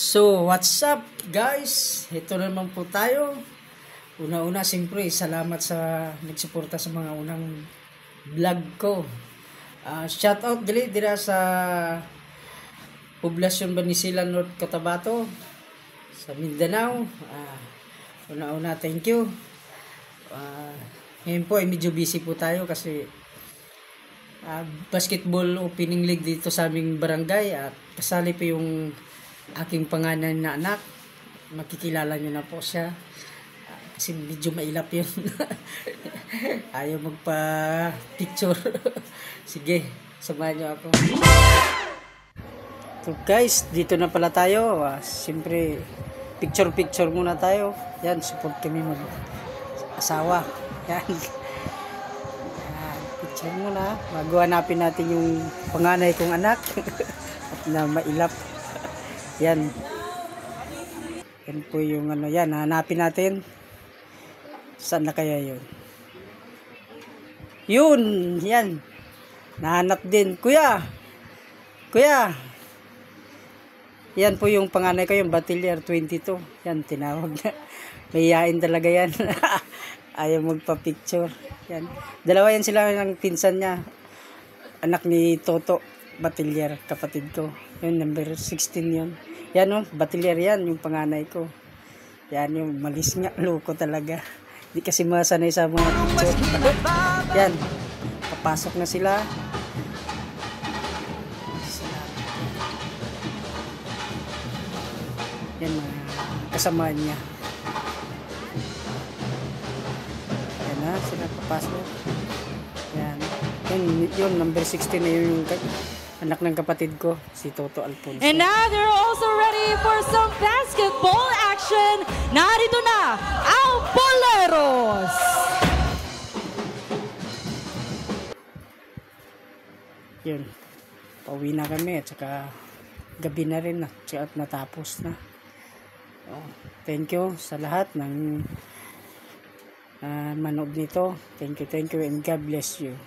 So, what's up guys? Ito naman po tayo. Una-una, siyempre, salamat sa nagsuporta sa mga unang vlog ko. Shout out dira sa Poblasyon Banisilan, North Cotabato, sa Mindanao. Una-una, thank you. Ngayon po ay medyo busy po tayo kasi basketball opening league dito sa aming barangay at kasali po yung aking panganay na anak. Makikilala nyo na po siya kasi medyo mailap yun. Ayaw magpa picture. Sige, samahan nyo ako. So guys, dito na pala tayo. Siyempre picture muna tayo. Yan, support kami mag asawa. Yan, picture muna bago hanapin natin yung panganay kong anak at na mailap. Yan. Yan po yung ano yan. Hanapin natin. Saan na kaya yun? Yun. Yan. Nahanap din. Kuya. Kuya. Yan po yung panganay ko. Yung Batiller 22. Yan. Tinawag na. Mahihain talaga yan. Ayaw magpa-picture. Yan. Dalawa yan sila ng pinsan niya. Anak ni Toto Batiller. Kapatid ko. Yun, number 16 yun. Yan o, Batiller yan, yung panganay ko. Yan yung malis nga, loko talaga. Hindi kasi masanay sa mga picture. Yan, papasok na sila. Yan, kasama niya. Yan na, sila papasok. Yan, yun number 16 na yun yung anak ng kapatid ko, si Toto Alfonso. And now they're also ready for some basketball action. Narito na ang Boleros! Yun, pauwi na kami at saka gabi na rin at natapos na. Thank you sa lahat ng manood nito. Thank you and God bless you.